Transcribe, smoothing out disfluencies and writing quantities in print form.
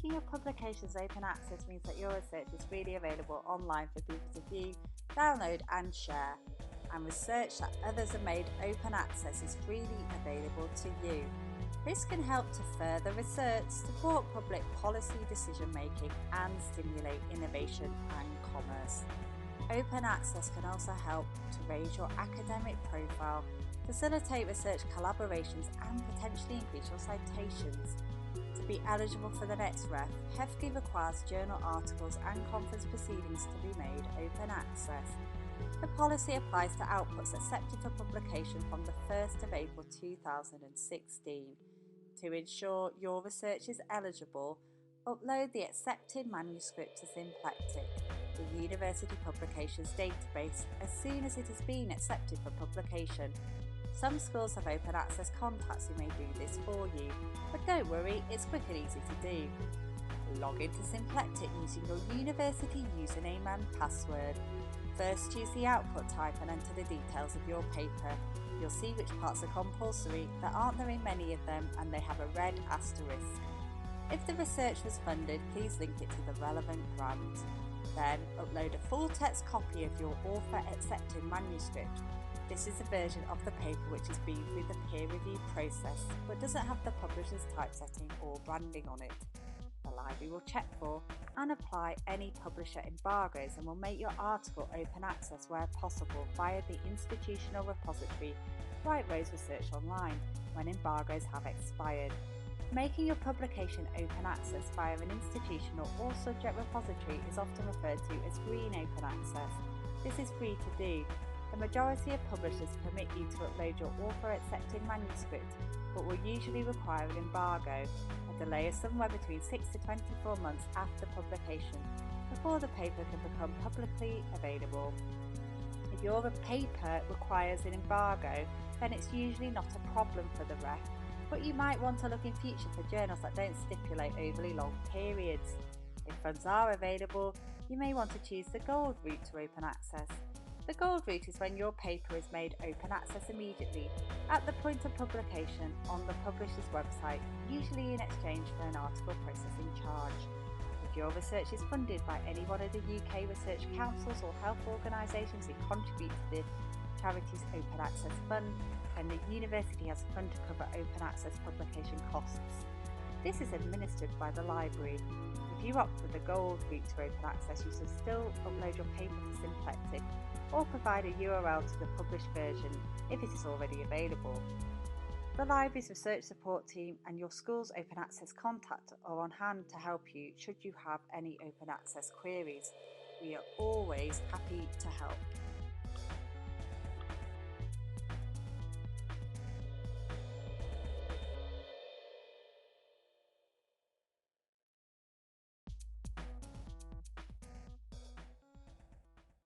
Making your publications open access means that your research is freely available online for people to view, download and share. And research that others have made open access is freely available to you. This can help to further research, support public policy decision making and stimulate innovation and commerce. Open access can also help to raise your academic profile, facilitate research collaborations and potentially increase your citations. To be eligible for the next REF, HEFGI requires journal articles and conference proceedings to be made open access. The policy applies to outputs accepted for publication from the 1st of April 2016. To ensure your research is eligible, upload the accepted manuscript to Symplectic, the University Publications database, as soon as it has been accepted for publication. Some schools have open access contacts who may do this for you, but don't worry, it's quick and easy to do. Log into Symplectic using your university username and password. First, choose the output type and enter the details of your paper. You'll see which parts are compulsory. There aren't very many of them and they have a red asterisk. If the research was funded, please link it to the relevant grant. Then, upload a full text copy of your author-accepted manuscript. This is a version of the paper which has been through the peer review process but doesn't have the publisher's typesetting or branding on it. The library will check for and apply any publisher embargoes and will make your article open access where possible via the institutional repository Right Rose Research Online when embargoes have expired. Making your publication open access via an institutional or subject repository is often referred to as green open access. This is free to do. The majority of publishers permit you to upload your author-accepted manuscript, but will usually require an embargo, a delay of somewhere between 6 to 24 months after publication, before the paper can become publicly available. If your paper requires an embargo, then it's usually not a problem for the REF, but you might want to look in future for journals that don't stipulate overly long periods. If funds are available, you may want to choose the gold route to open access. The gold route is when your paper is made open access immediately, at the point of publication on the publisher's website, usually in exchange for an article processing charge. If your research is funded by any one of the UK research councils or health organisations who contribute to the charity's Open Access Fund, then the university has a fund to cover open access publication costs. This is administered by the library. If you opt for the gold route to open access, you should still upload your paper to Symplectic or provide a URL to the published version if it is already available. The library's research support team and your school's open access contact are on hand to help you should you have any open access queries. We are always happy to help.